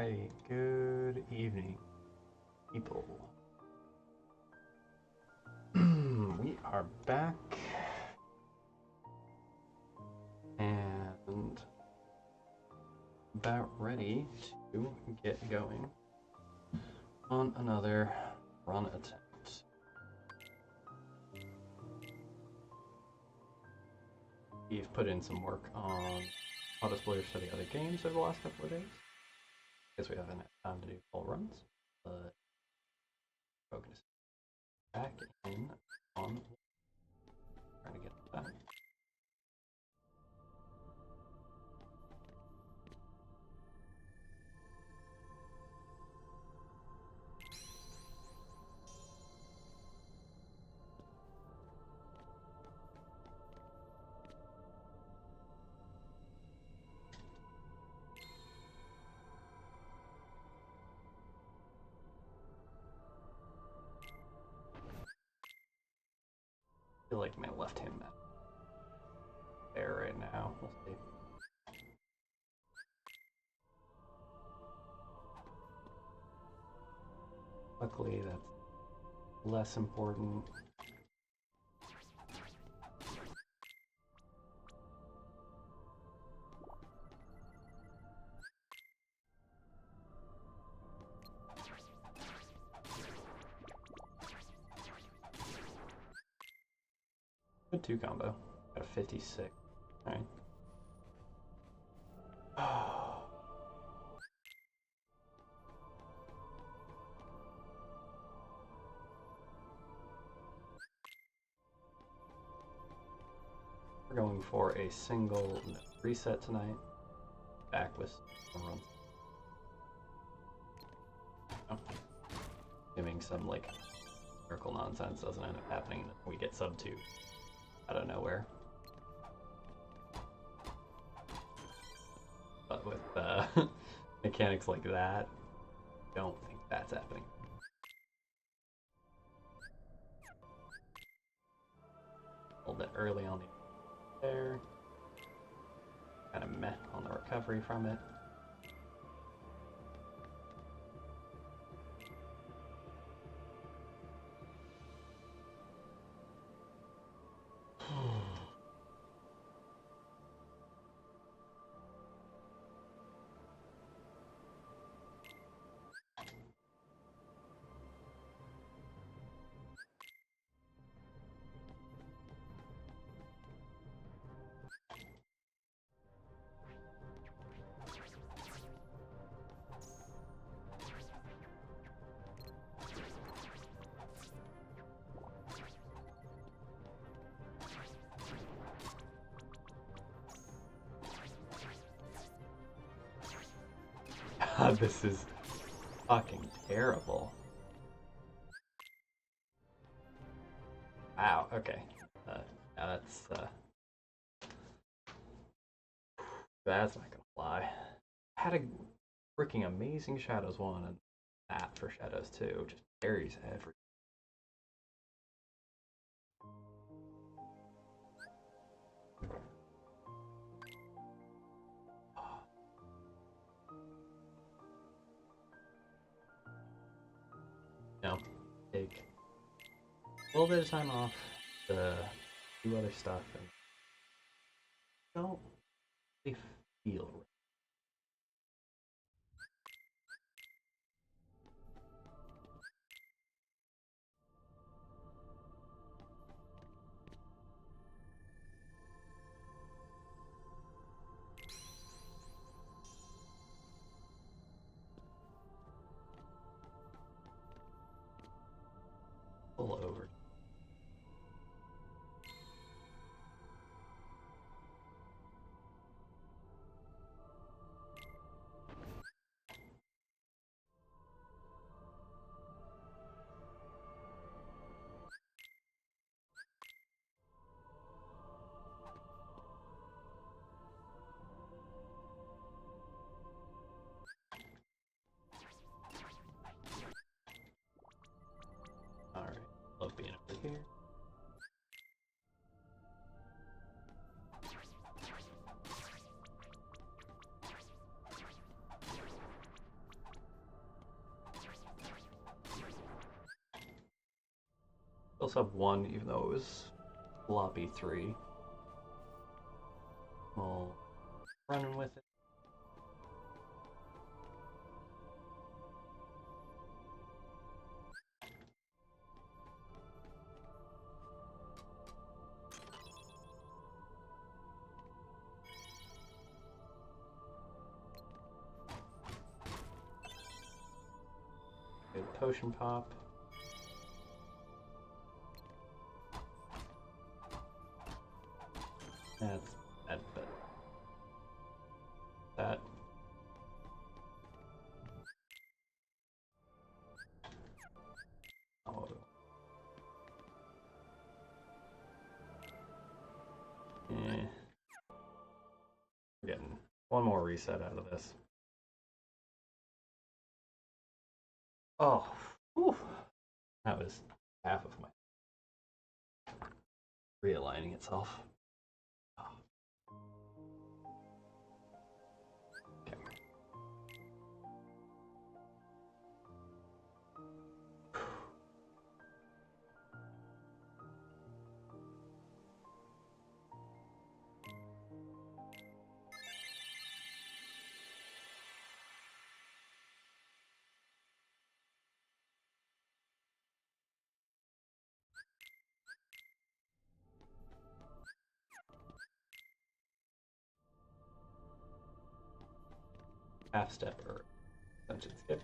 Alrighty, good evening, people. We are back and about ready to get going on another run attempt. We've put in some work on auto spoilers for the other games over the last couple of days. I guess we haven't had time to do full runs, but focus back in on trying to get that. I feel like I may have left him there right now. We'll see. Luckily, that's less important. Good 2 combo. Got a 56. Alright. We're going for a single reset tonight. Back with some runs. Oh. Assuming some like miracle nonsense doesn't end up happening, we get sub 2 out of nowhere. But with mechanics like that, don't think that's happening. A little bit early on the there. Kind of meh on the recovery from it. God, this is fucking terrible. Wow, okay. Yeah, that's not gonna fly. Had a freaking amazing Shadows 1 and that for Shadows 2. Just carries every. No, take a little bit of time off to do other stuff and don't really feel right. Pull over. sub 1, even though it was floppy 3. We'll run with it. Good potion pop. That's bad, but that. Oh. Eh. We're getting one more reset out of this. Oh, whew. That was half of my realigning itself. Oh. Okay. Half step or extension skip.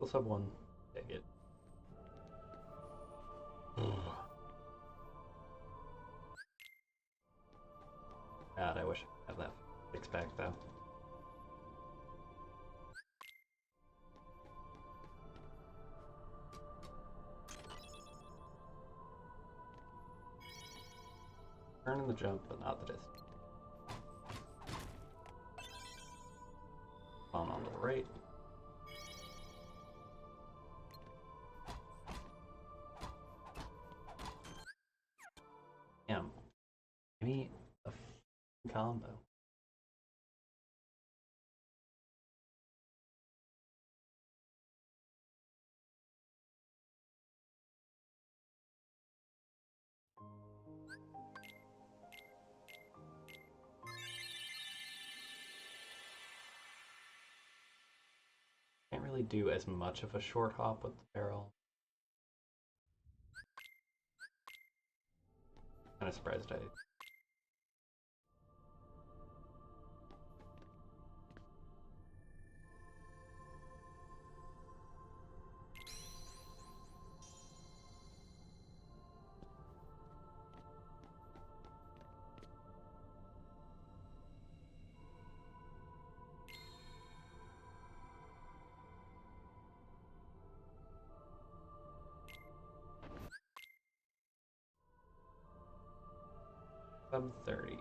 We'll sub 1. Take it. God, I wish I could have that fixed back though. Turn in the jump, but not the distance. On the right. Damn. Give me a combo. Can't really do as much of a short hop with the barrel. Kind of surprised I. Sub 30.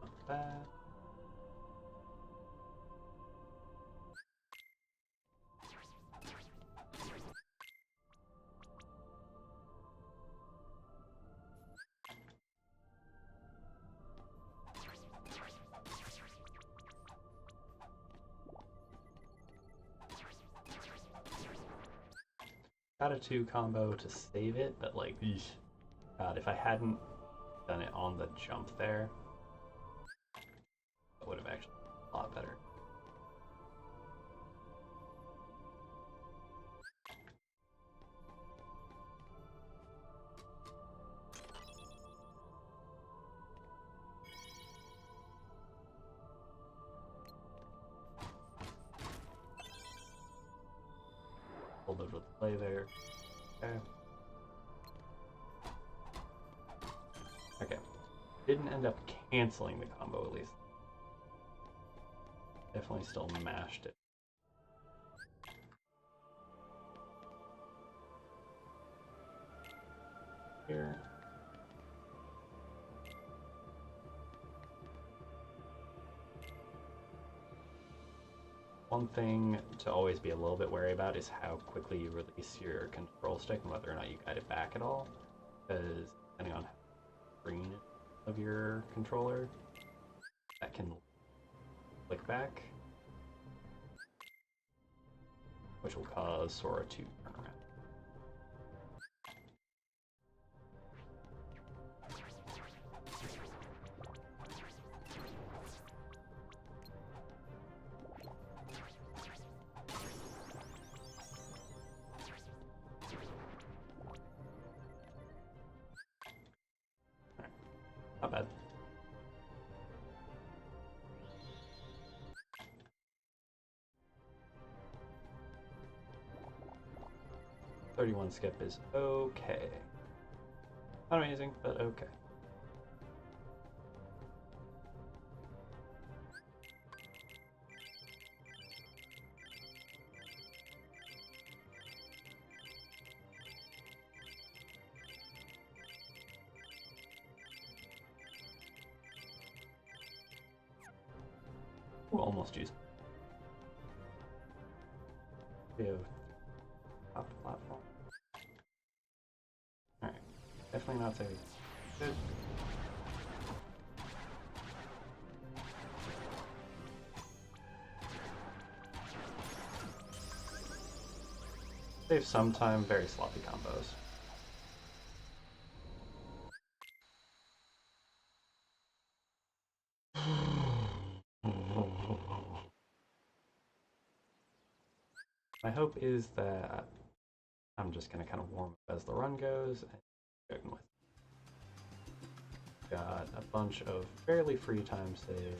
Not bad. Got a 2 combo to save it, but like, God, if I hadn't done it on the jump there, it would have actually been a lot better. little bit of delay there. Okay. Okay. Didn't end up canceling the combo at least. Definitely still mashed it. Here. One thing to always be a little bit wary about is how quickly you release your control stick and whether or not you guide it back at all. Because depending on how green of your controller, that can flick back, which will cause Sora to turn around. Not bad. .31 skip is okay. Not amazing, but okay. We'll almost use. We have top platform. Alright. Definitely not saving. Good. Save some time, very sloppy combos. My hope is that I'm just going to kind of warm up as the run goes and go with. Got a bunch of fairly free time save.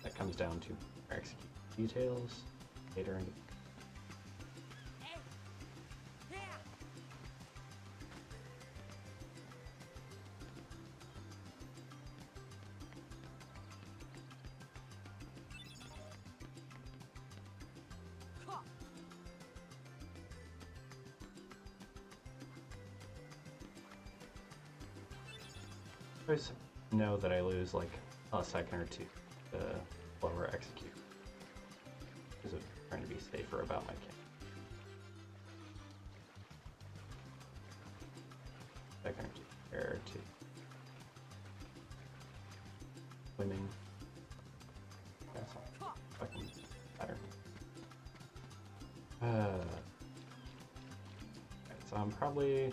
That comes down to execute details later in. I always know that I lose like a second or two to lower execute because of trying to be safer about my game. Second or two, error two. Swimming. That's all. Fucking better. Right, so I'm probably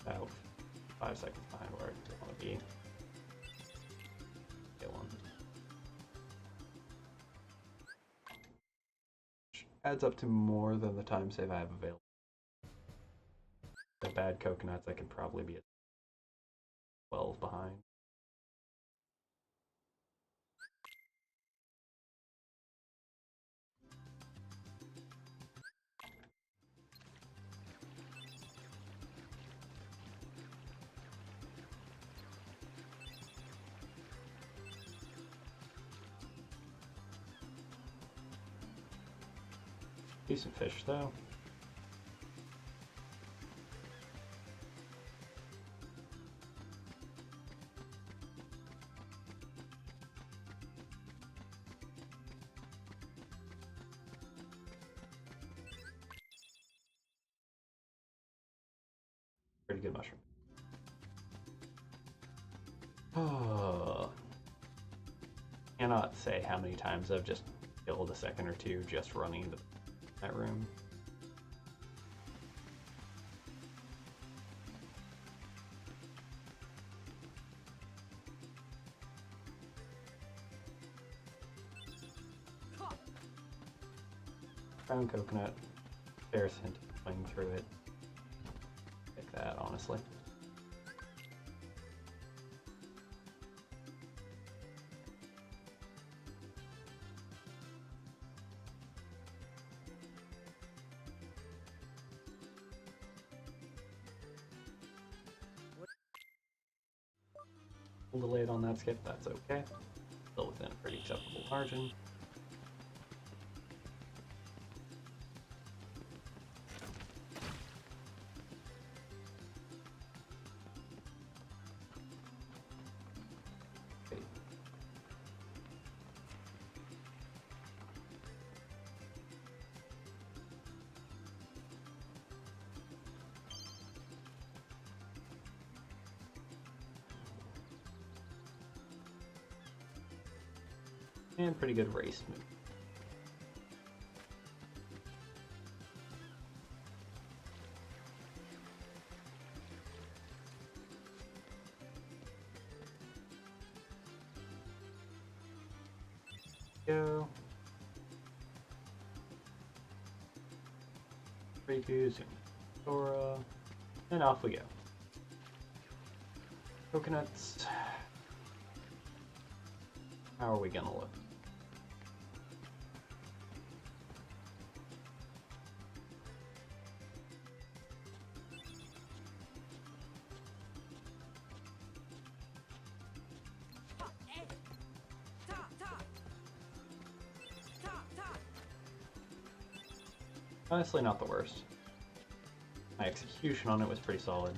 about 5 seconds behind where I want to be. Get one. Which adds up to more than the time save I have available. The bad coconuts, I could probably be at 12 behind. Decent fish though. Pretty good mushroom. Oh, cannot say how many times I've just killed a second or two just running that room. Brown coconut, Ferris hint playing through it. Like that, honestly. delayed on that skip, that's okay. Still within a pretty acceptable margin. Okay. And pretty good race move. Go. Riku, Sora, and off we go. Coconuts. How are we gonna look? Honestly, not the worst. My execution on it was pretty solid.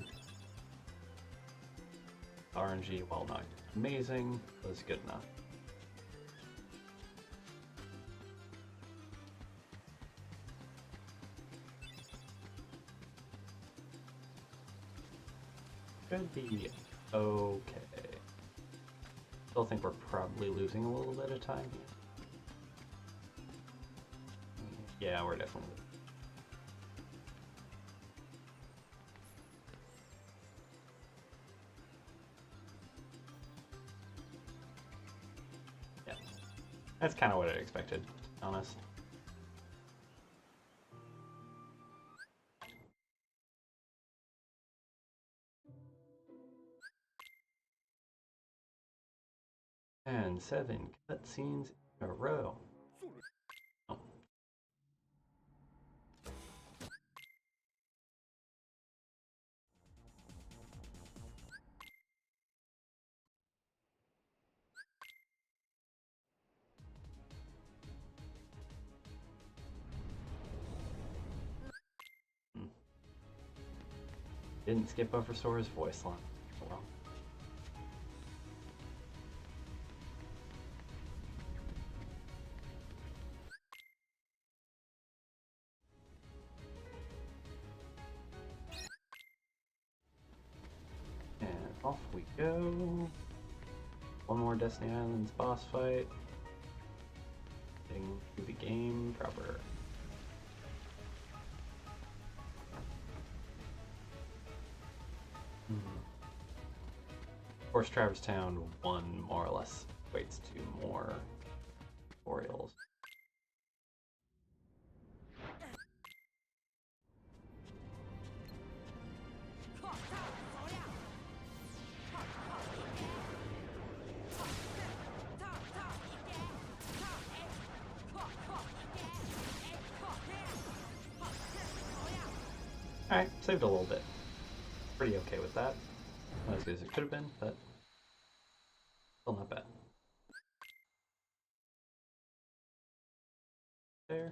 RNG, while not amazing, was good enough. Could be okay. Still think we're probably losing a little bit of time here. Yeah, we're definitely losing. Yeah, that's kind of what I expected, to be honest. And 7 cutscenes in a row. Oh. Didn't skip over Sora's voice line. Oh well. And off we go. One more Destiny Islands boss fight. Getting to the game proper. Of course, Traverse Town 1 more or less equates to more tutorials. Alright, saved a little bit. Pretty okay with that. Not as good as it could have been, but still not bad. There.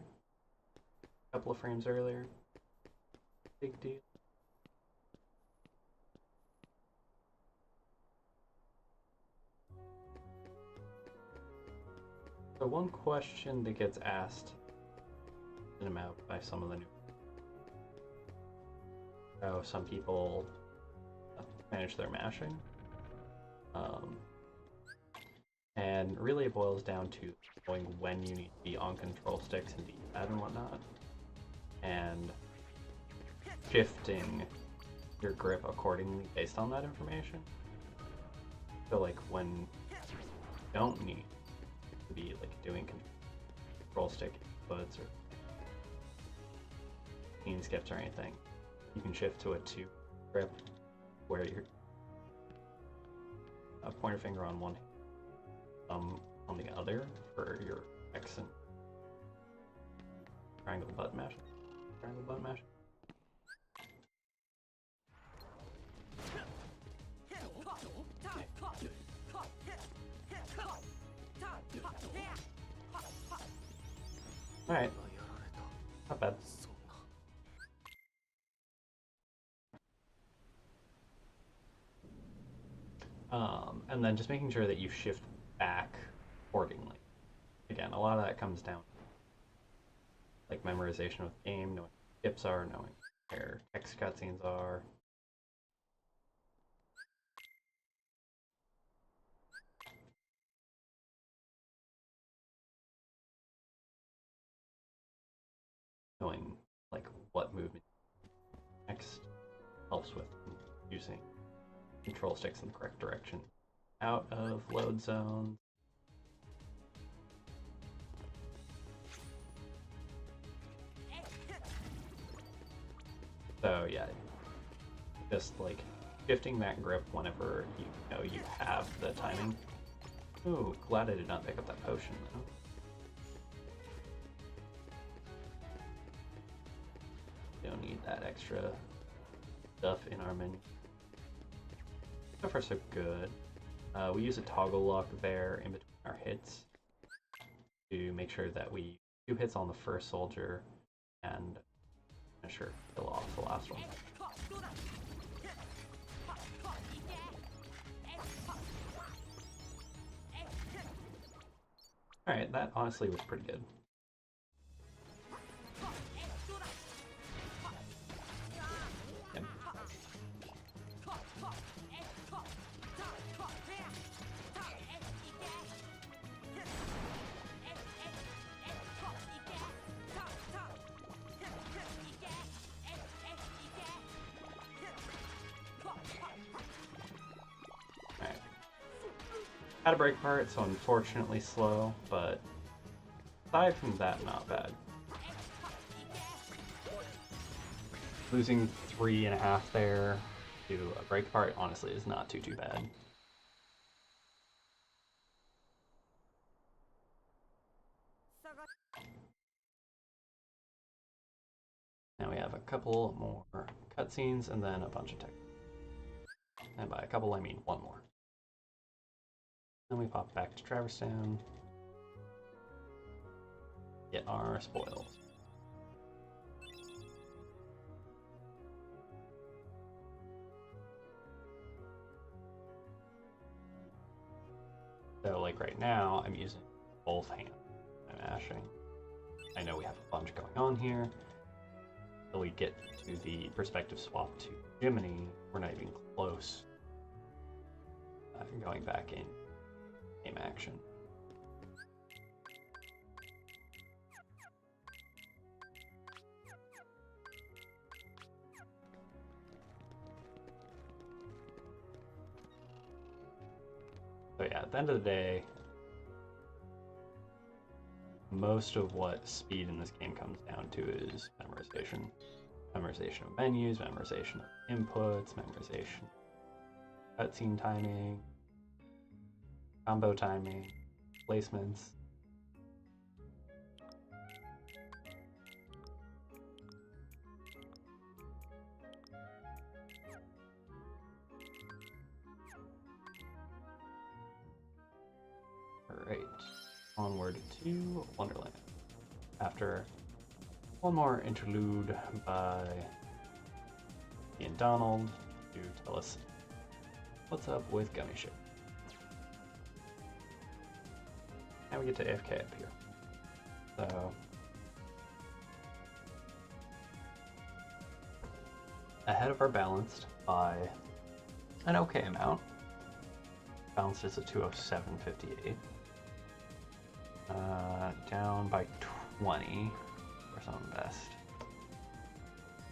A couple of frames earlier. Big deal. So one question that gets asked in about by some of the new how some people manage their mashing. And really it boils down to knowing when you need to be on control sticks and D-pad and whatnot. And shifting your grip accordingly based on that information. So like when you don't need to be like doing control stick inputs or scene skips or anything, you can shift to a 2 grip where you're a pointer finger on one hand, on the other for your X and triangle button mash. Triangle button mash. Alright. Not bad. And then just making sure that you shift back accordingly. Again, a lot of that comes down like memorization of the game, knowing where skips are, knowing where text cutscenes are. Knowing like what movement next helps with using control sticks in the correct direction. Out of load zones. So yeah, just like shifting that grip whenever you know you have the timing. Ooh, glad I did not pick up that potion though. Don't need that extra stuff in our menu. So far so good. We use a toggle lock there in between our hits to make sure that we do hits on the first soldier and sure kill off the last one. Alright, that honestly was pretty good. Yep. Had a break part, so unfortunately slow, but aside from that, not bad. Losing 3.5 there to a break part honestly is not too bad. Now we have a couple more cutscenes and then a bunch of text. And by a couple, I mean one more. Then we pop back to Traverstown. Get our spoils. So like right now, I'm using both hands. I'm mashing. I know we have a bunch going on here. Until we get to the perspective swap to Jiminy, we're not even close. Going back in game action. So yeah, at the end of the day, most of what speed in this game comes down to is memorization. Memorization of menus, memorization of inputs, memorization of cutscene timing, combo timing, placements. Alright, onward to Wonderland. After one more interlude by Ian Donald to tell us what's up with Gummy Ship. Now we get to AFK up here. So ahead of our balanced by an okay amount. Balanced is a 207.58. Down by 20 for some best.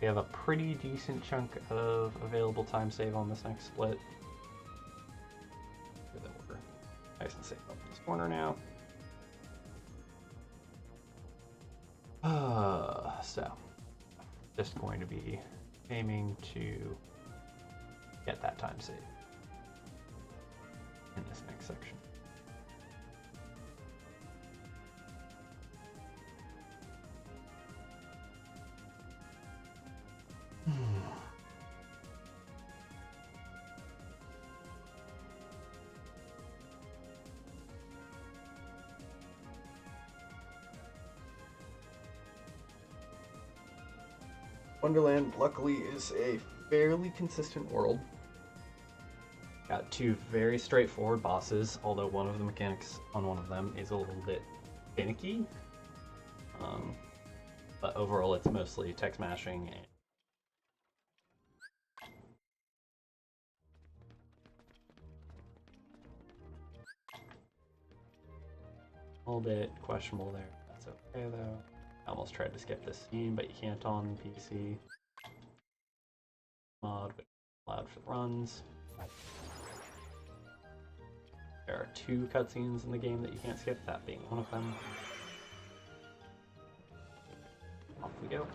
We have a pretty decent chunk of available time save on this next split. That we're nice and safe up in this corner now. So, just going to be aiming to get that time save in this next section. Wonderland, luckily, is a fairly consistent world. Got two very straightforward bosses, although one of the mechanics on one of them is a little bit finicky. Um, but overall, it's mostly tech smashing and a little bit questionable there. That's okay though. I almost tried to skip this scene, but you can't on PC mod, which is allowed for runs. There are two cutscenes in the game that you can't skip, that being one of them. Off we go.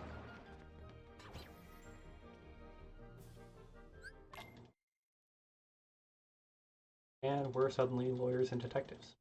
And we're suddenly lawyers and detectives.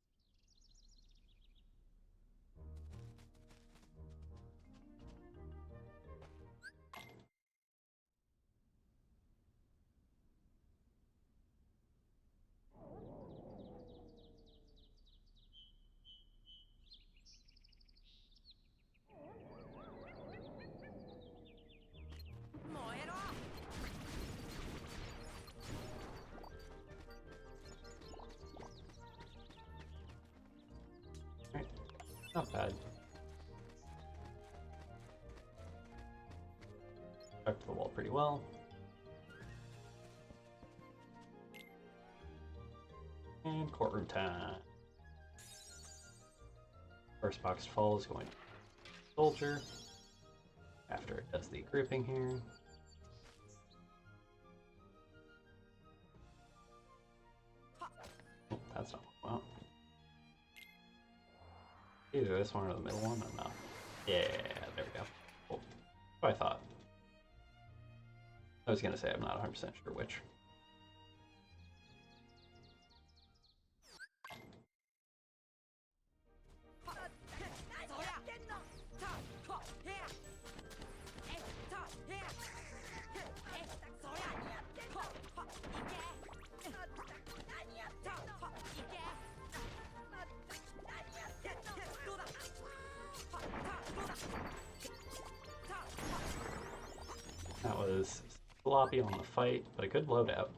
Alright, not bad. Stuck to the wall pretty well. And courtroom time. First box to fall is going to soldier. After it does the grouping here. Oh, that's not well. Either this one or the middle one, or not. Yeah, there we go. Cool. What I thought. I was gonna say I'm not 100% sure which. That was sloppy on the fight, but a good loadout.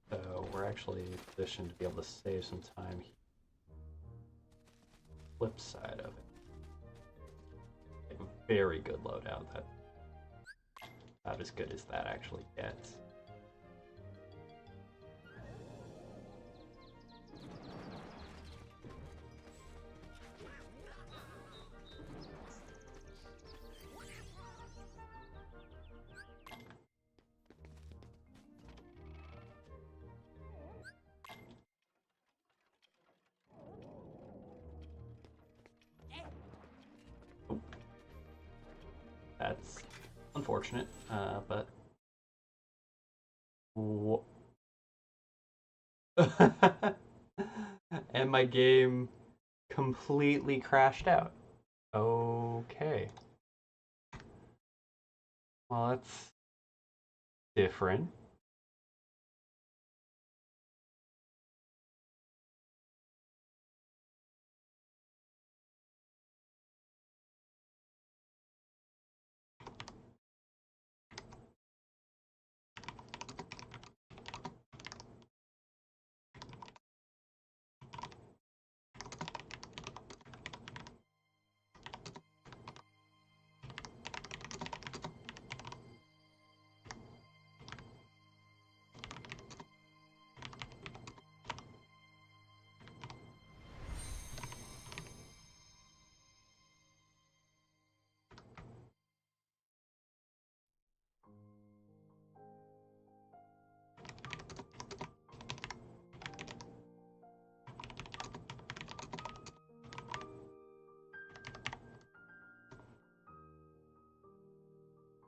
So we're actually positioned to be able to save some time here. Flip side of it. A very good loadout. That about as good as that actually gets. That's unfortunate, but and my game completely crashed out. Okay. Well, that's different.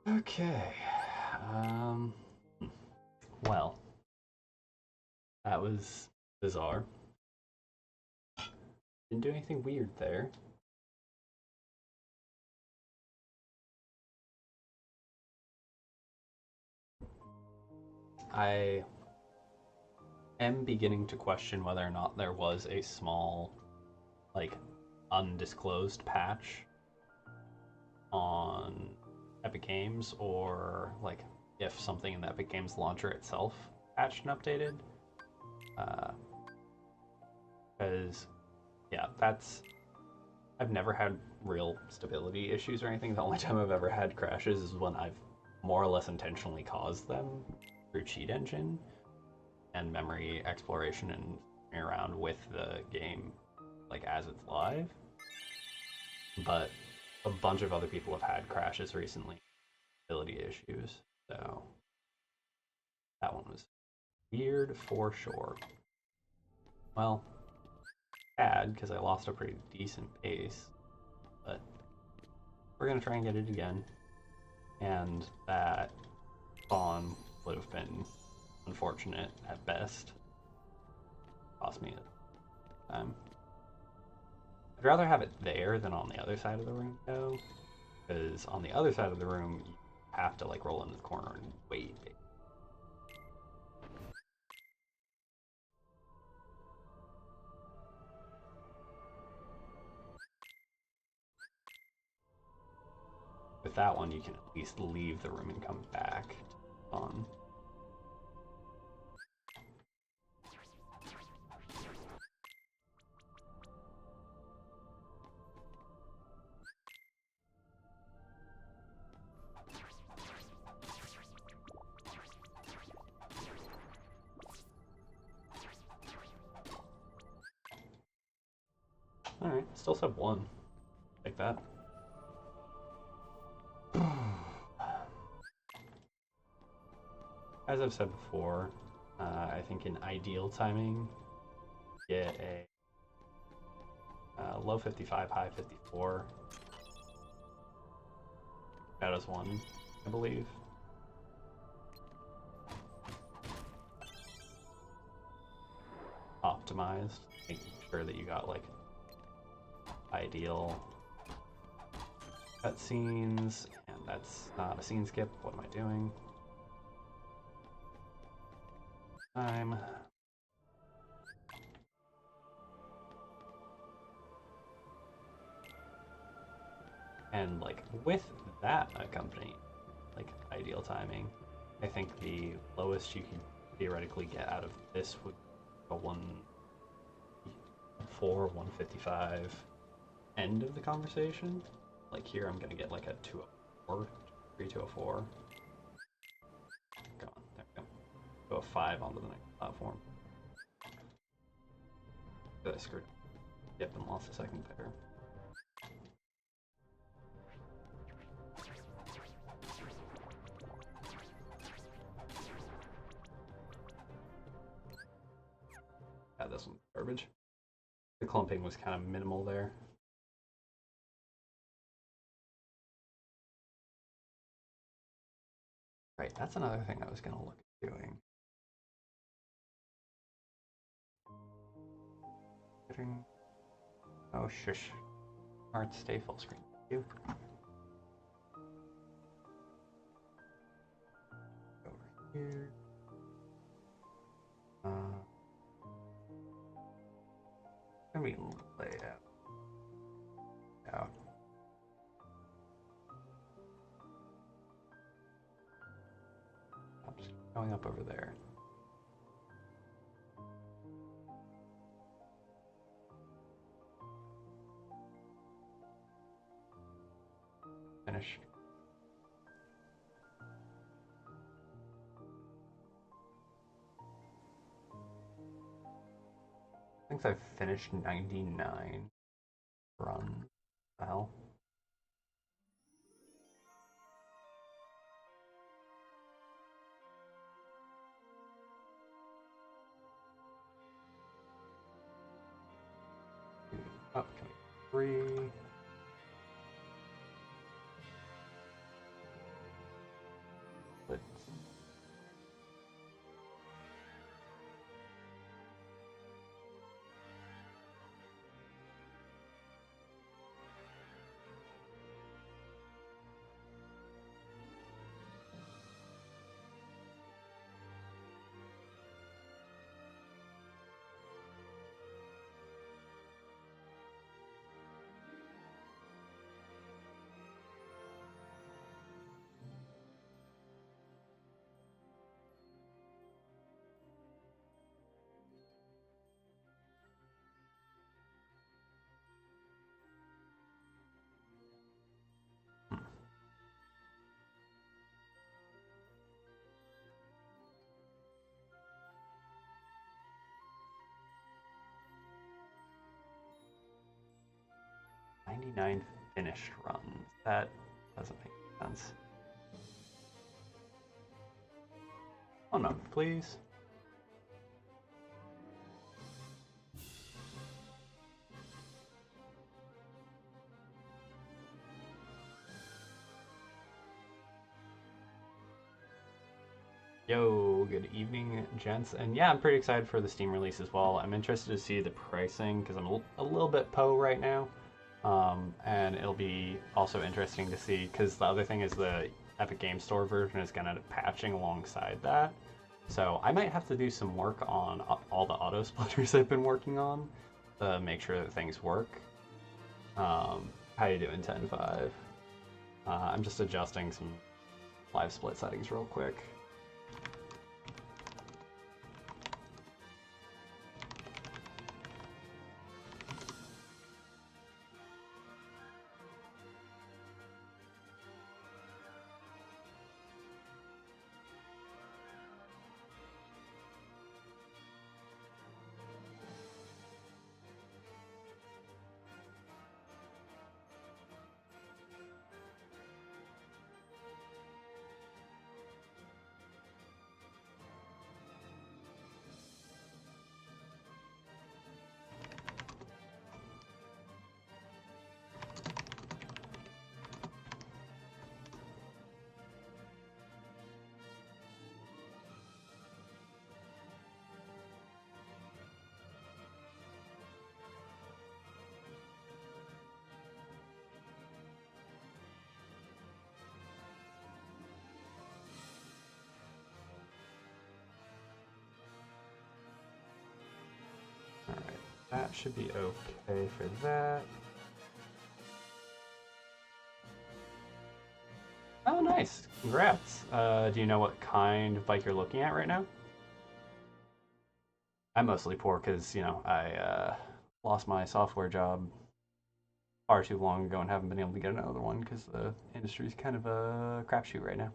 Okay. Um, well, that was bizarre. Didn't do anything weird there. I am beginning to question whether or not there was a small, like, undisclosed patch on Epic Games or like if something in the Epic Games launcher itself patched and updated. Because yeah, I've never had real stability issues or anything. The only time I've ever had crashes is when I've more or less intentionally caused them through cheat engine and memory exploration and around with the game like as it's live. But a bunch of other people have had crashes recently, stability issues. So that one was weird for sure. Well, bad because I lost a pretty decent pace, but we're gonna try and get it again. And that spawn would have been unfortunate at best. Cost me a time. I'd rather have it there than on the other side of the room, though, because on the other side of the room, you have to like roll into the corner and wait. With that one, you can at least leave the room and come back on. Alright, still sub 1. Like that. As I've said before, I think in ideal timing, get a low 55, high 54. That is one, I believe. Optimized, making sure that you got like ideal cutscenes, and that's not a scene skip. What am I doing? Time. And like with that accompanied, like ideal timing, I think the lowest you can theoretically get out of this would be a 1:4, 1:55 end of the conversation. Like here, I'm gonna get like a 2:04, 3:2:04. Go on, there we go. Go a 5 onto the next platform. I screwed up. Yep, and lost a second there. Yeah, this one's garbage. The clumping was kind of minimal there. Right, that's another thing I was going to look at doing. Oh, shush. Alright, stay full screen. Thank you. Over here. Let me lay it out. I'm just going up over there. Finish. I think I've finished 99 runs. The hell? Up, can we 3? Let's 99 finished runs. That doesn't make sense. 1 moment, please. Yo, good evening, gents. And yeah, I'm pretty excited for the Steam release as well. I'm interested to see the pricing because I'm a little bit po right now. And it'll be also interesting to see because the other thing is the Epic Game Store version is going to end up patching alongside that. So I might have to do some work on all the auto splitters I've been working on to make sure that things work. How you doing, 10.5? I'm just adjusting some live split settings real quick. That should be okay for that. Oh, nice. Congrats. Do you know what kind of bike you're looking at right now? I'm mostly poor because, I lost my software job far too long ago and haven't been able to get another one because the industry's kind of a crapshoot right now.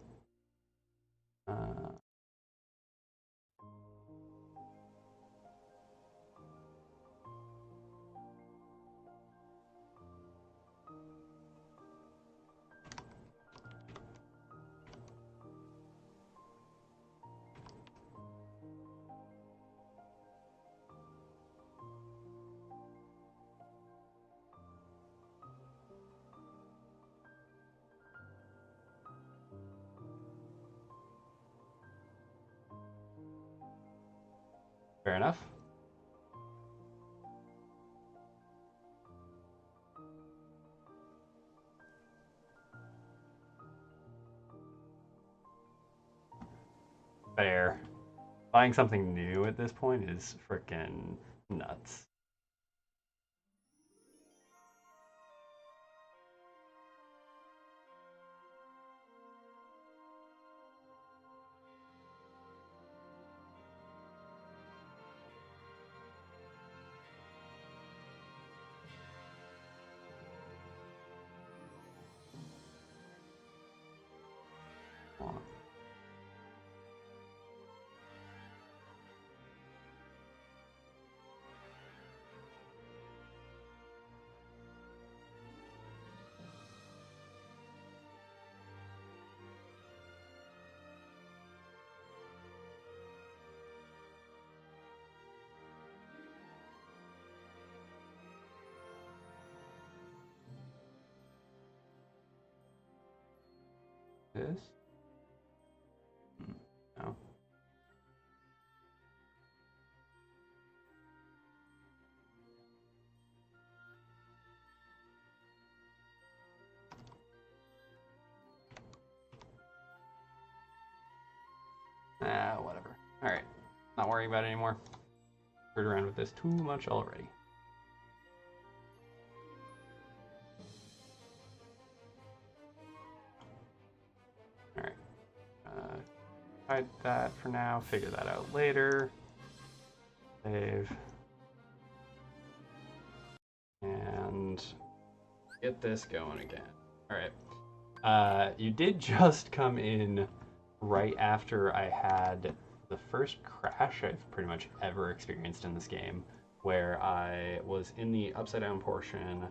Fair enough. Fair. Buying something new at this point is freaking nuts. This? No. Whatever. Alright. Not worrying about it anymore. Screwed around with this too much already. Alright. Hide that for now. Figure that out later. Save. And get this going again. Alright. You did just come in right after I had the first crash I've pretty much ever experienced in this game, where I was in the upside down portion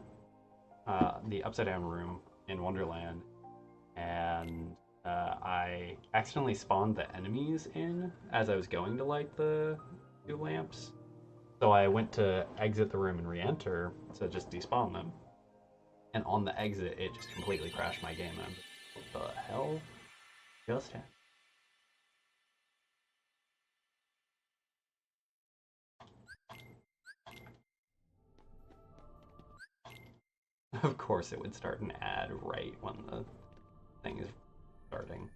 the Upside Down Room in Wonderland, and I accidentally spawned the enemies in as I was going to light the two lamps. So I went to exit the room and re-enter to just despawn them. And on the exit, it just completely crashed my game. And what the hell just happened? Of course, it would start an ad right when the thing is starting.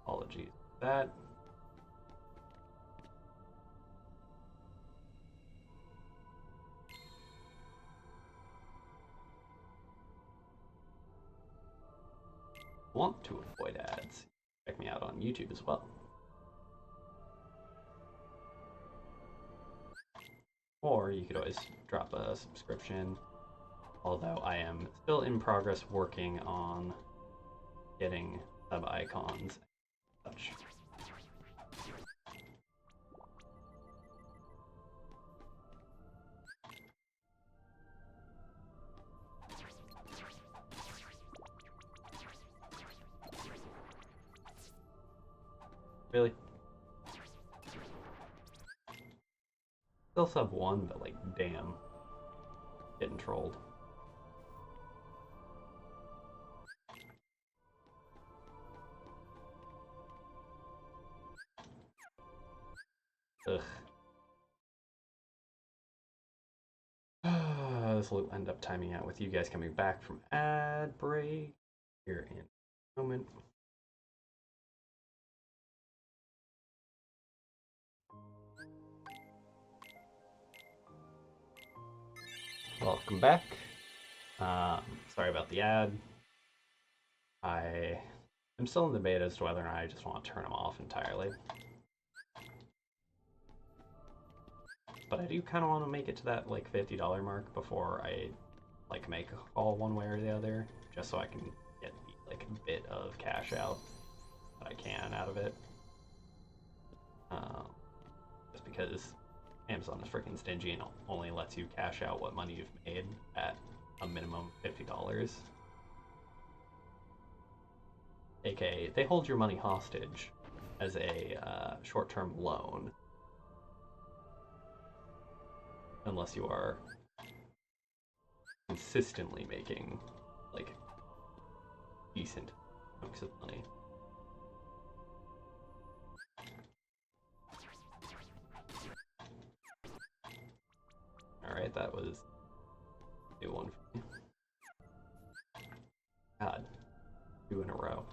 Apologies for that. Want to avoid ads, check me out on YouTube as well. Or you could always drop a subscription, although I am still in progress working on getting sub icons and such. Really? Still sub 1, but like, damn. Getting trolled. Ugh. This will end up timing out with you guys coming back from ad break here in a moment. Welcome back. Sorry about the ad. I am still in debate as to whether or not I just want to turn them off entirely. But I do kind of want to make it to that like $50 mark before I like make a call one way or the other, just so I can get like a bit of cash out that I can out of it. Just because Amazon is freaking stingy and only lets you cash out what money you've made at a minimum $50. AKA, they hold your money hostage as a short-term loan. Unless you are consistently making, like, decent chunks of money. Alright, that was a new one for me. God, 2 in a row.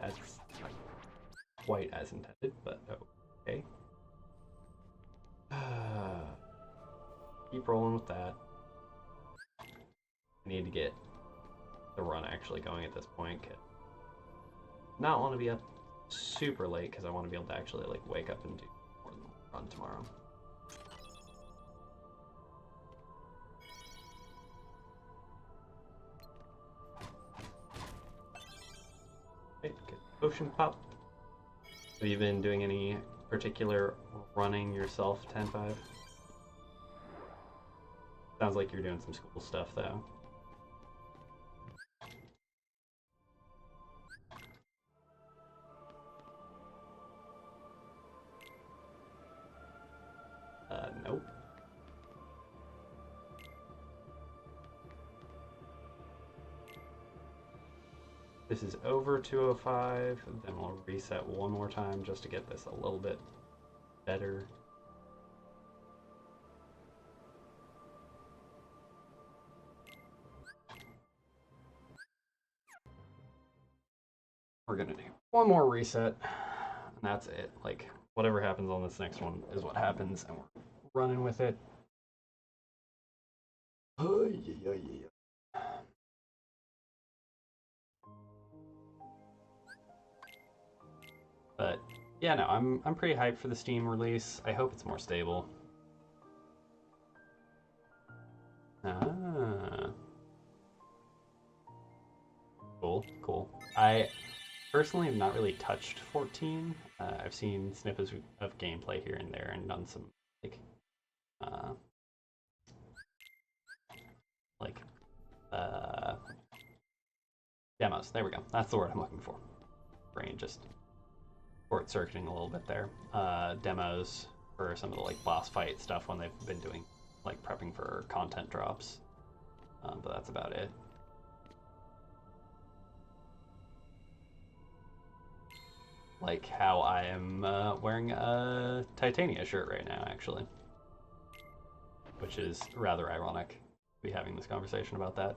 That's not quite as intended, but okay. Keep rolling with that. I need to get the run actually going at this point. Not want to be up super late because I want to be able to actually like wake up and do more than run tomorrow. Okay, good. Ocean pop. Have you been doing any particular running yourself, 10-5? Sounds like you're doing some school stuff though. Nope. This is over 205, then we'll reset one more time just to get this a little bit better. We're gonna do one more reset, and that's it. Like, whatever happens on this next one is what happens, and we're running with it. But yeah, no, I'm pretty hyped for the Steam release. I hope it's more stable. Ah, cool, cool. personally have not really touched 14. I've seen snippets of gameplay here and there and done some like uh, like uh, demos. There we go. That's the word I'm looking for. Brain just short circuiting a little bit there. Demos for some of the like boss fight stuff when they've been doing like prepping for content drops. But that's about it. Like how I am wearing a Titania shirt right now, actually. Which is rather ironic to be having this conversation about that.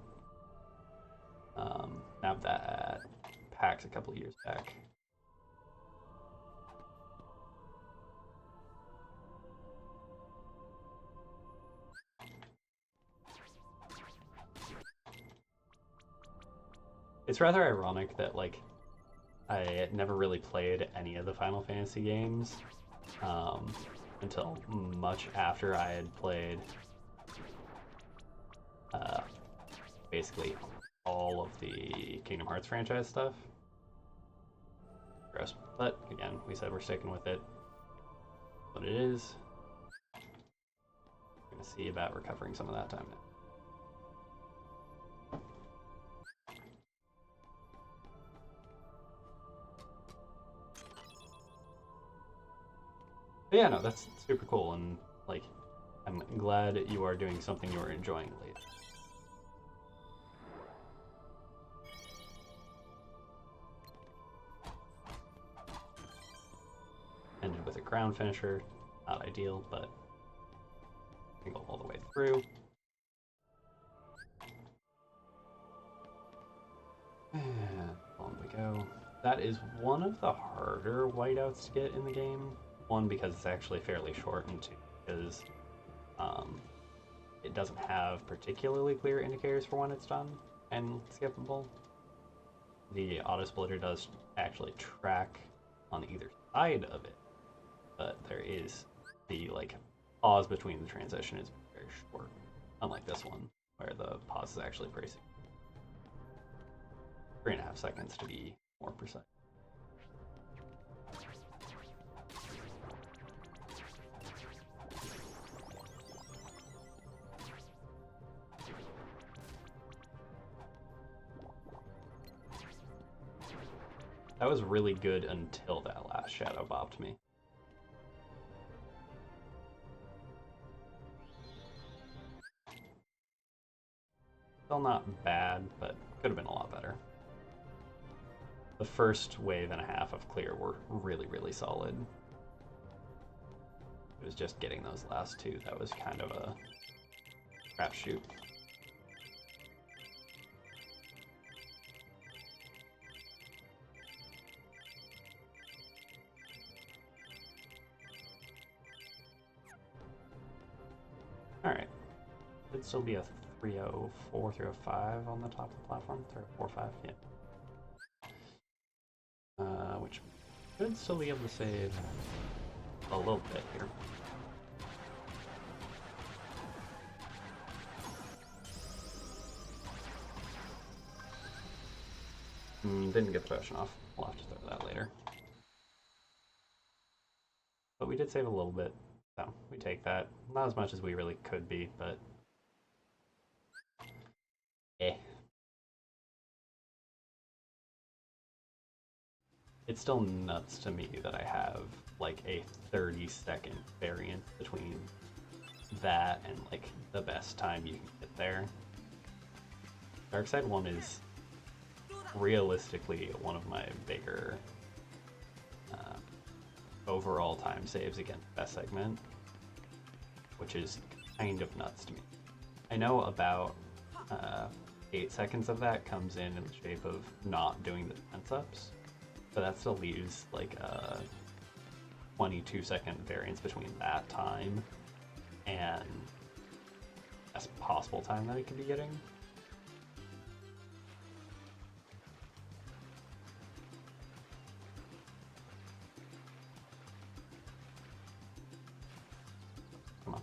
Have that at PAX a couple of years back. It's rather ironic that like I never really played any of the Final Fantasy games until much after I had played basically all of the Kingdom Hearts franchise stuff. Gross. But again, we said we're sticking with it. What it is. I'm gonna see about recovering some of that time now. But yeah, no, that's super cool, and like, I'm glad you are doing something you are enjoying lately. Ended with a ground finisher, not ideal, but I can go all the way through. And on we go. That is one of the harder whiteouts to get in the game. One, because it's actually fairly short, and two, because it doesn't have particularly clear indicators for when it's done and skippable. The auto splitter does actually track on either side of it, but there is the like pause between the transition is very short, unlike this one where the pause is actually pretty 3.5 seconds to be more precise. That was really good until that last shadow bopped me. Still not bad, but could have been a lot better. The first wave and a half of clear were really, really solid. It was just getting those last two that was kind of a crapshoot. Alright. Should still be a 304, 305 on the top of the platform. 345, yeah. Which should still be able to save a little bit here. Didn't get the potion off. We'll have to throw that later. But we did save a little bit, so we take that. Not as much as we really could be, but it's still nuts to me that I have like a 30-second variance between that and like the best time you can get there. Darkside 1 is realistically one of my bigger overall time saves against best segment, which is kind of nuts to me. I know about 8 seconds of that comes in the shape of not doing the defense ups, but that still leaves like a 22-second variance between that time and best possible time that it could be getting. Come on.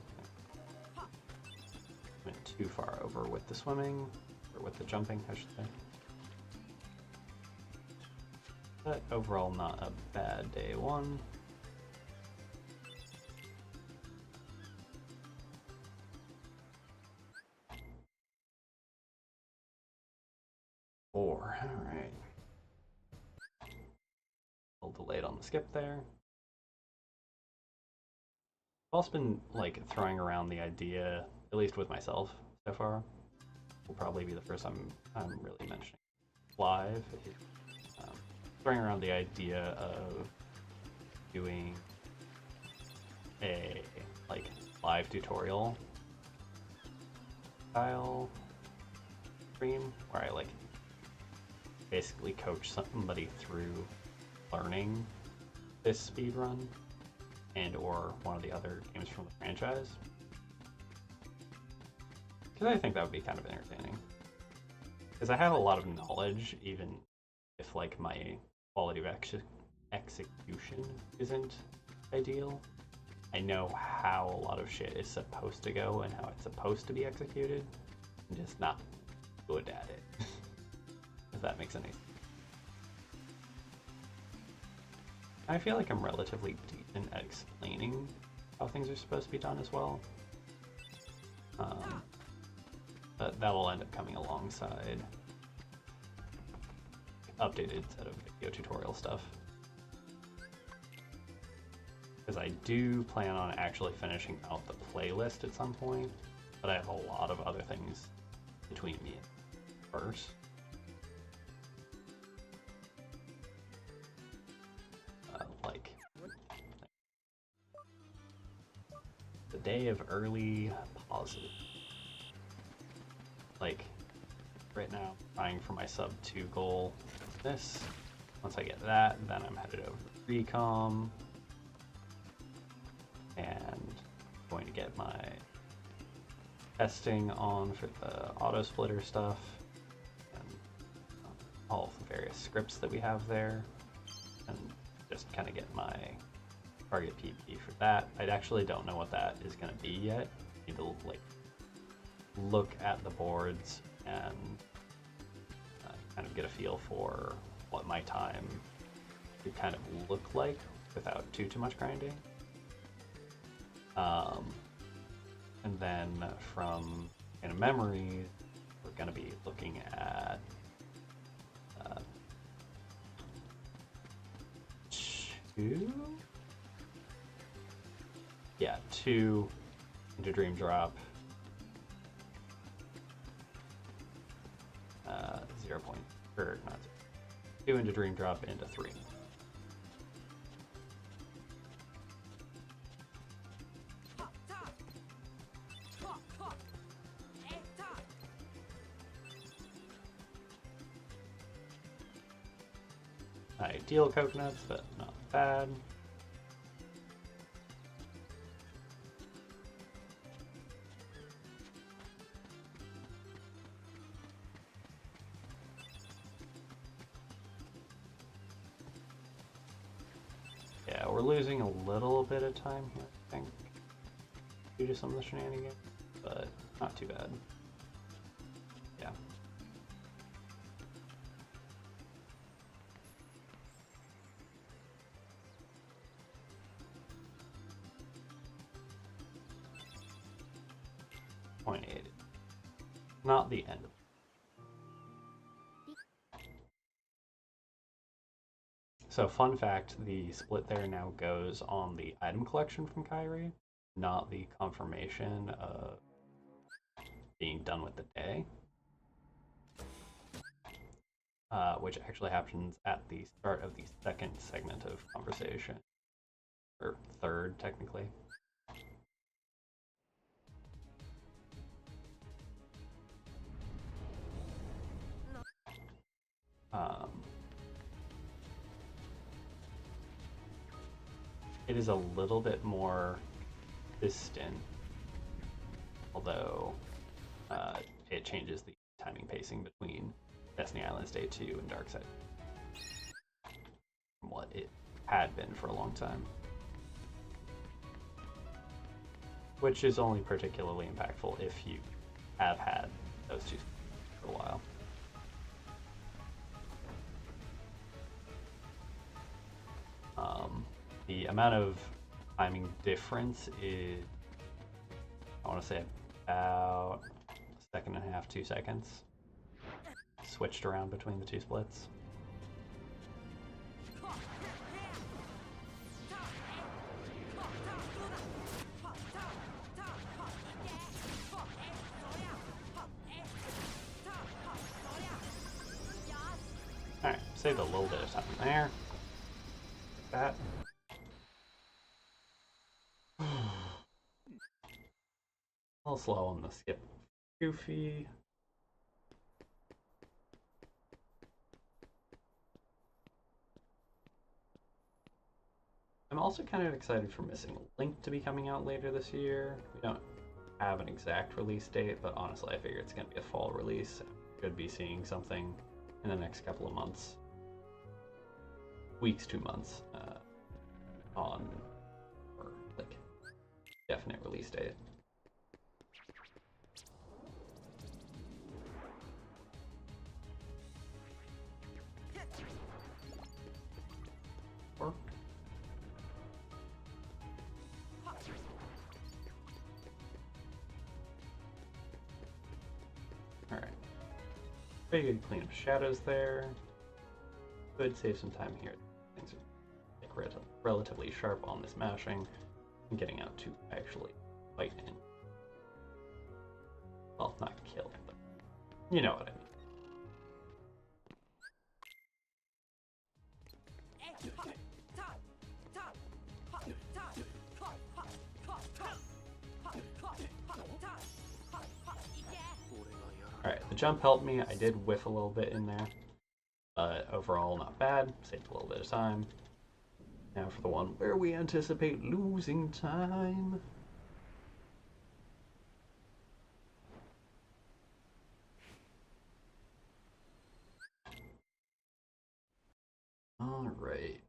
Went too far over with the swimming, or with the jumping, I should say. But overall, not a bad day one. Four, alright. A little delayed on the skip there. I've also been like throwing around the idea, at least with myself so far. Will probably be the first time I'm really mentioning live. Throwing around the idea of doing a like live tutorial style stream where I like basically coach somebody through learning this speed run and or one of the other games from the franchise, because I think that would be kind of entertaining, because I have a lot of knowledge even if like my quality of execution isn't ideal. I know how a lot of shit is supposed to go and how it's supposed to be executed. I'm just not good at it. If that makes any sense. I feel like I'm relatively decent at explaining how things are supposed to be done as well. But that will end up coming alongside updated set of video tutorial stuff. Because I do plan on actually finishing out the playlist at some point, but I have a lot of other things between me and first. Like the day of early pauses. Like right now, I'm trying for my sub 2 goal. This. Once I get that, then I'm headed over to Recom and going to get my testing on for the auto splitter stuff and all of the various scripts that we have there, and just kind of get my target PP for that. I actually don't know what that is going to be yet. I need to like look at the boards and kind of get a feel for what my time could kind of look like without too much grinding. And then from in memory, we're going to be looking at two into Dream Drop, 0 point, or not 2 into Dream Drop into 3. Ideal coconuts, but not bad. Yeah, we're losing a little bit of time here, I think, due to some of the shenanigans, but not too bad. Yeah. .8. Not the end of it. So fun fact, the split there now goes on the item collection from Kyrie, not the confirmation of being done with the day. Which actually happens at the start of the second segment of conversation. Or third, technically. It is a little bit more distant, although it changes the timing pacing between Destiny Islands Day 2 and Darkside from what it had been for a long time. Which is only particularly impactful if you have had those two for a while. amount of timing difference is, I want to say, about a second and a half, 2 seconds. Switched around between the two splits. Alright, saved a little bit of time there. Like that. A little slow on the skip. Goofy. I'm also kind of excited for Missing Link to be coming out later this year. We don't have an exact release date, but honestly I figure it's going to be a fall release. Could be seeing something in the next couple of months. Weeks, 2 months. On, or like, definite release date. Or alright. Pretty good clean up shadows there. Could save some time here. Things are like relatively sharp on this mashing and getting out to actually fight in. Well, not kill, but you know what I mean. Alright, the jump helped me. I did whiff a little bit in there. But overall, not bad. Saved a little bit of time. Now for the one where we anticipate losing time. Alright.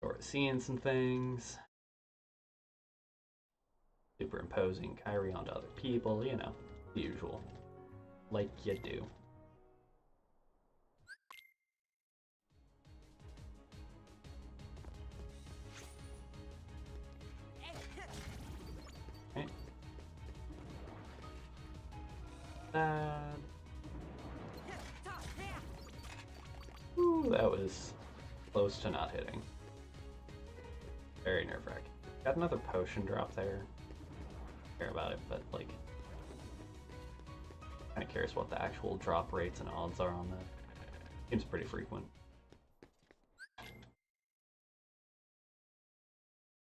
Sort of seeing some things. Superimposing Kyrie onto other people, you know, the usual. Like you do. Okay. Ooh, that was close to not hitting. Very nerve-wracking. Got another potion drop there. Care about it, but like, kind of curious what the actual drop rates and odds are on that. Seems pretty frequent.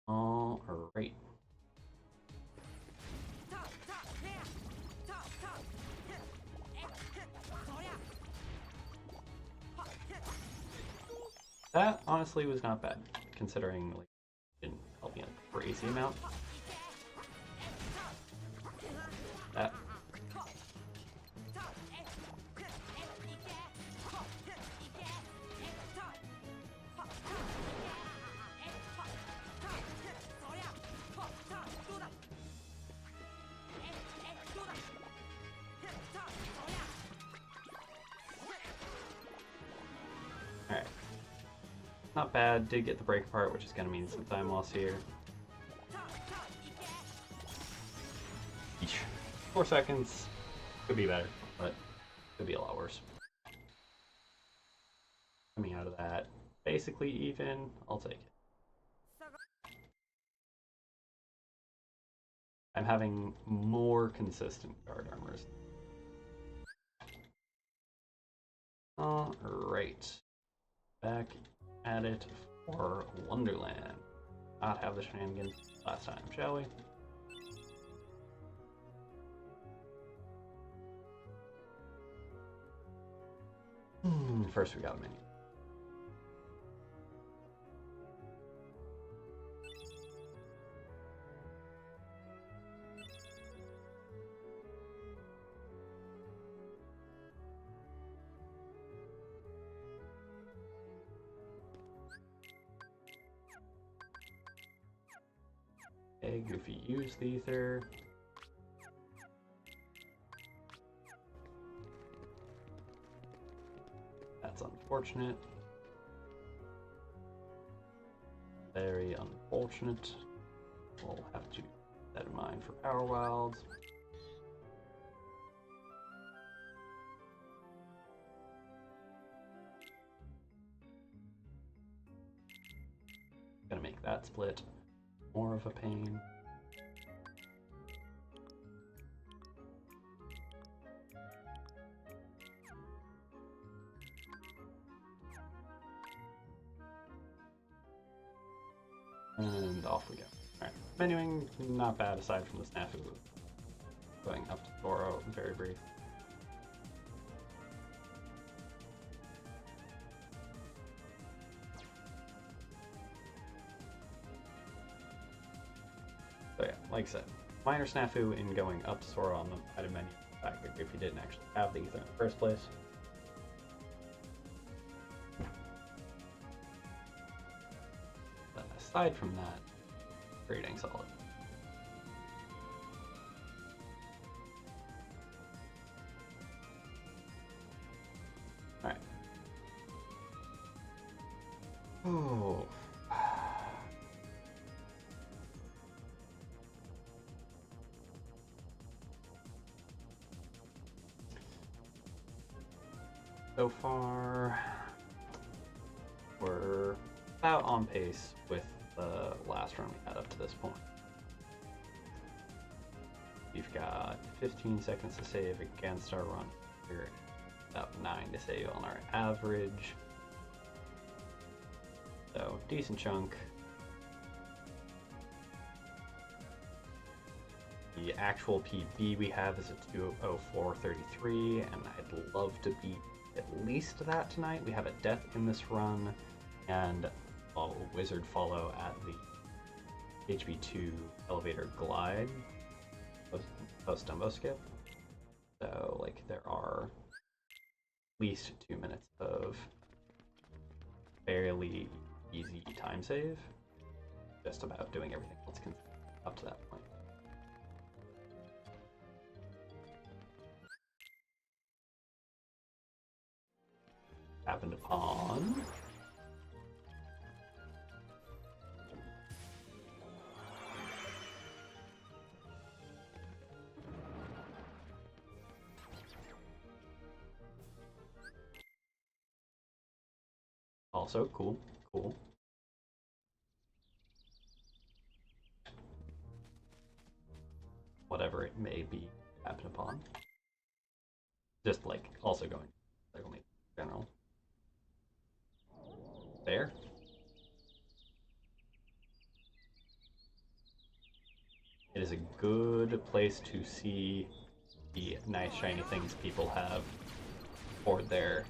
All right. That honestly was not bad, considering like it didn't help me a crazy amount. That. Alright. Not bad, did get the break apart, which is going to mean some time loss here. 4 seconds. Could be better, but could be a lot worse. Coming out of that, basically even, I'll take it. I'm having more consistent guard armors. Alright. Back at it for Wonderland. Not have the shenanigans last time, shall we? First we got a menu. Okay, Goofy used the ether. That's unfortunate. Very unfortunate. We'll have to keep that in mind for Power Wilds. Gonna make that split more of a pain. And off we go. Alright, menuing, not bad aside from the snafu. Going up to Toro, very brief. So yeah, like I said, minor snafu in going up to Sora on the item menu. In fact, if you didn't actually have the ether in the first place. But aside from that, pretty dang solid. Alright. Oh. So far, we're about on pace with the last run we had up to this point. We've got 15 seconds to save against our run. We're about 9 to save on our average. So, decent chunk. The actual PB we have is a 2:04:33, and I'd love to beat at least that tonight. We have a death in this run, and a wizard follow at the HB2 elevator glide post Dumbo skip. So, like, there are at least 2 minutes of fairly easy time save, just about doing everything else up to that point. Happened upon also cool. Whatever it may be happened upon. Just like also going cycle meet in general. There. It is a good place to see the nice shiny things people have for their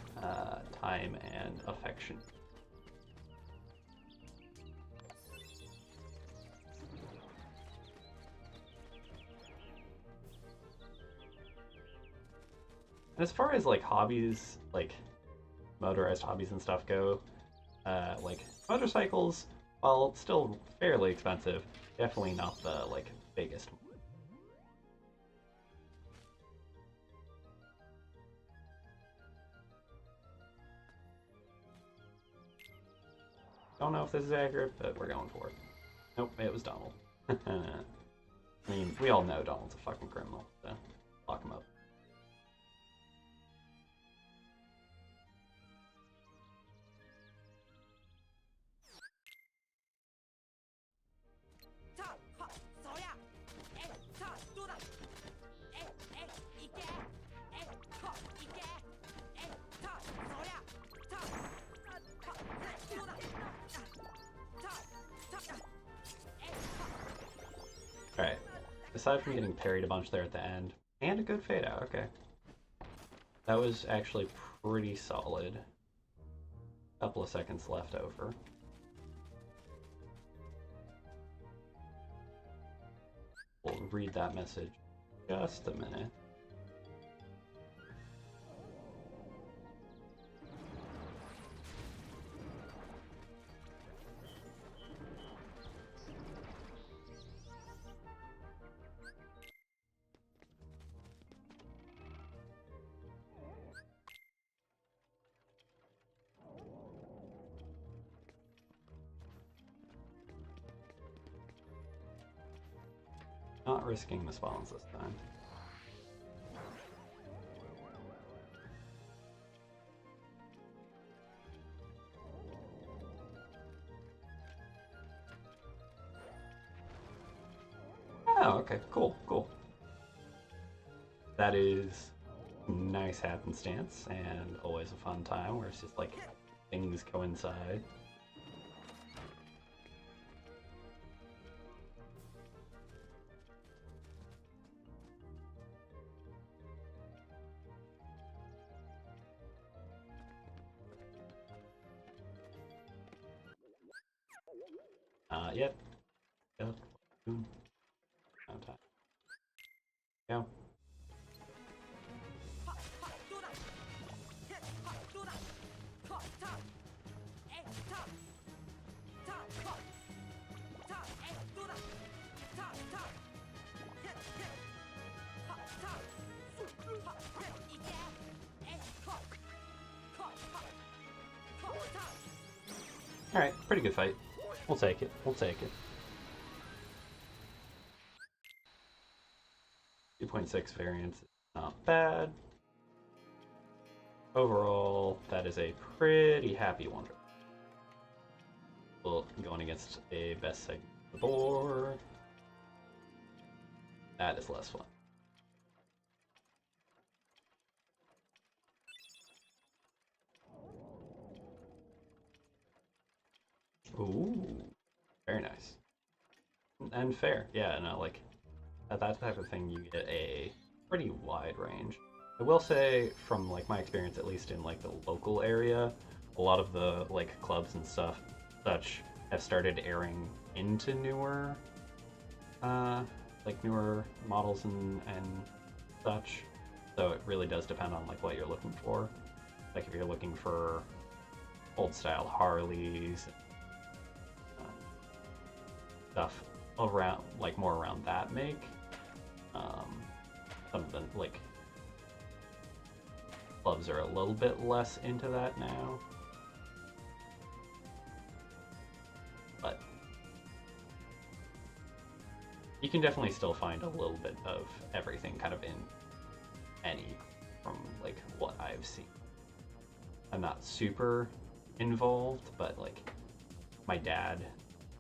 time and affection. And as far as like hobbies, like motorized hobbies and stuff go, like motorcycles, while still fairly expensive, definitely not the like biggest. Don't know if this is accurate, but we're going for it. Nope, it was Donald. I mean, we all know Donald's a fucking criminal, so lock him up. Alright, aside from getting parried a bunch there at the end, and a good fade out, okay. That was actually pretty solid. Couple of seconds left over. We'll read that message in just a minute. risking the spawns this time. Oh, okay, cool, cool. That is nice happenstance and always a fun time where it's just like things coincide. Yep. Yep. No time. Go. Alright, pretty good fight. We'll take it. We'll take it. 2.6 variance is not bad. Overall, that is a pretty happy one. Well, going against a best segment of the board. That is less fun. Ooh, very nice. And fair. Yeah, no, like, at that type of thing, you get a pretty wide range. I will say, from like my experience, at least in like the local area, a lot of the like clubs and stuff, such have started airing into newer, like newer models and such. So it really does depend on like what you're looking for. Like if you're looking for old style Harleys, stuff around like more around that make. Some of the like clubs are a little bit less into that now, but you can definitely still find a little bit of everything kind of in any from like what I've seen. I'm not super involved, but like my dad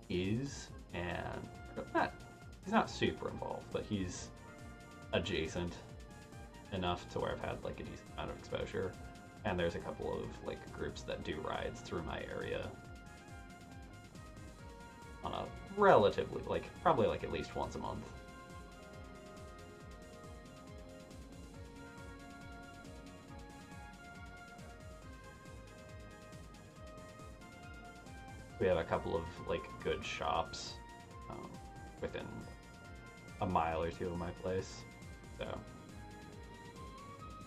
is, and he's not super involved, but he's adjacent enough to where I've had like a decent amount of exposure. And there's a couple of like groups that do rides through my area on a relatively, like probably like at least once a month. We have a couple of like good shops within a mile or two of my place, so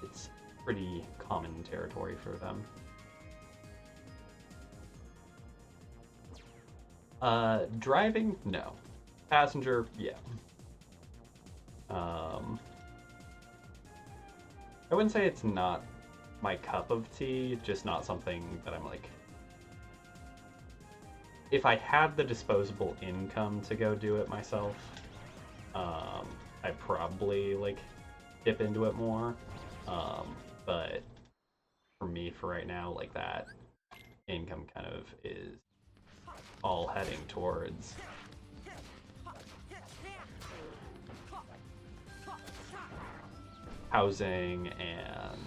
it's pretty common territory for them. Driving, no. Passenger, yeah. I wouldn't say it's not my cup of tea, just not something that I'm like. If I had the disposable income to go do it myself, I'd probably like dip into it more. But for me, for right now, like that income kind of is all heading towards housing and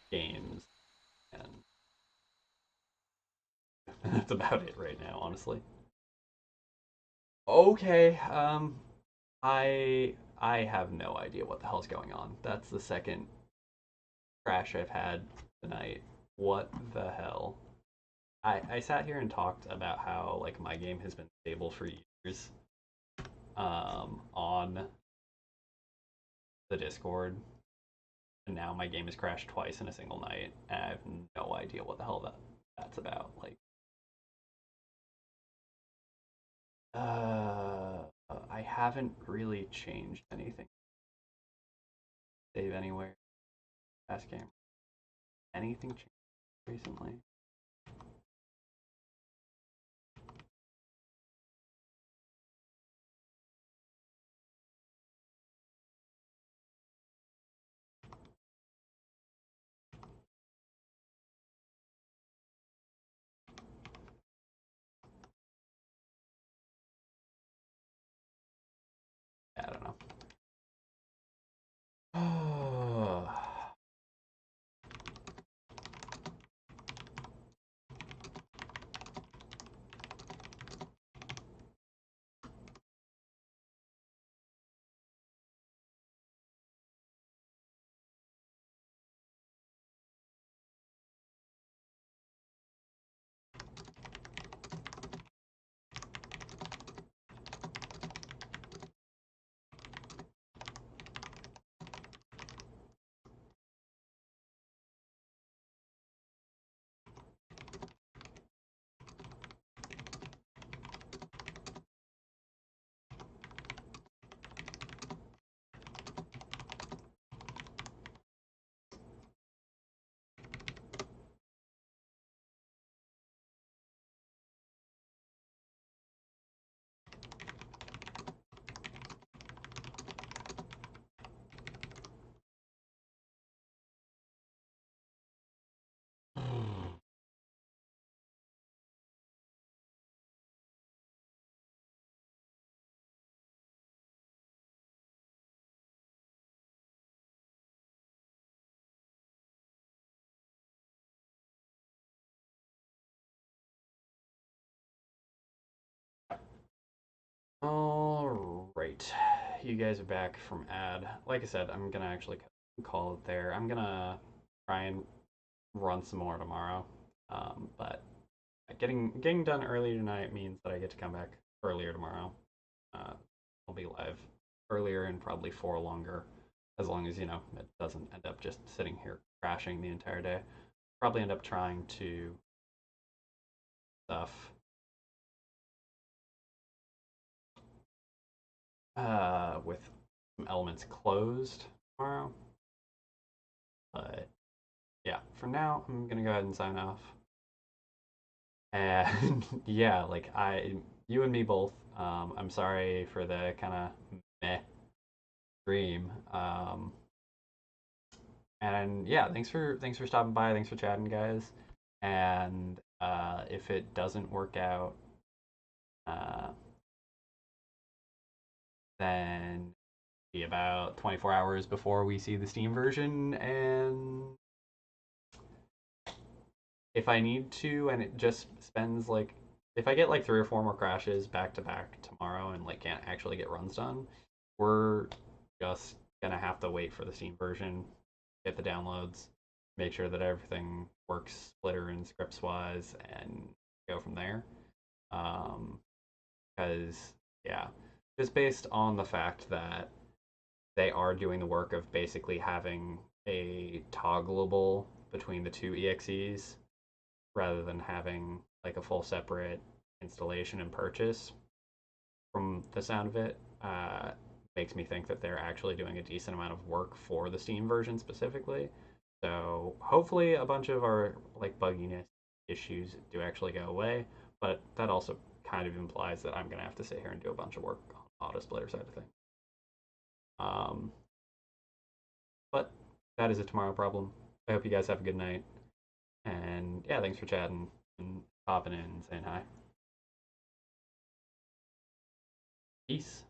games, and that's about it right now, honestly. Okay, I have no idea what the hell's going on. That's the second crash I've had tonight. What the hell? I sat here and talked about how like my game has been stable for years on the Discord, and now my game has crashed twice in a single night, and I have no idea what the hell that's about. Like, I haven't really changed anything. Save anywhere. Past game. Anything changed recently? All right, you guys are back from ad. Like I said, I'm gonna actually call it there. I'm gonna try and run some more tomorrow. But getting done early tonight means that I get to come back earlier tomorrow. Uh, I'll be live earlier and probably for longer, as long as it doesn't end up just sitting here crashing the entire day. Probably end up trying to stuff with some elements closed tomorrow. But yeah, for now, I'm gonna go ahead and sign off. And yeah, like you and me both. I'm sorry for the kind of meh stream. And yeah, thanks for stopping by. Thanks for chatting, guys. And if it doesn't work out, uh, then be about 24 hours before we see the Steam version. And if I need to, and it just spends like, if I get like 3 or 4 more crashes back to back tomorrow and like can't actually get runs done, we're just gonna have to wait for the Steam version, get the downloads, make sure that everything works splitter and scripts wise, and go from there. Um, because yeah, just based on the fact that they are doing the work of basically having a toggleable between the two EXEs rather than having like a full separate installation and purchase. From the sound of it, makes me think that they're actually doing a decent amount of work for the Steam version specifically. So hopefully a bunch of our like bugginess issues do actually go away, but that also kind of implies that I'm gonna have to sit here and do a bunch of work on the auto splitter side of things. Um, but that is a tomorrow problem. I hope you guys have a good night, and yeah, thanks for chatting and popping in and saying hi. Peace.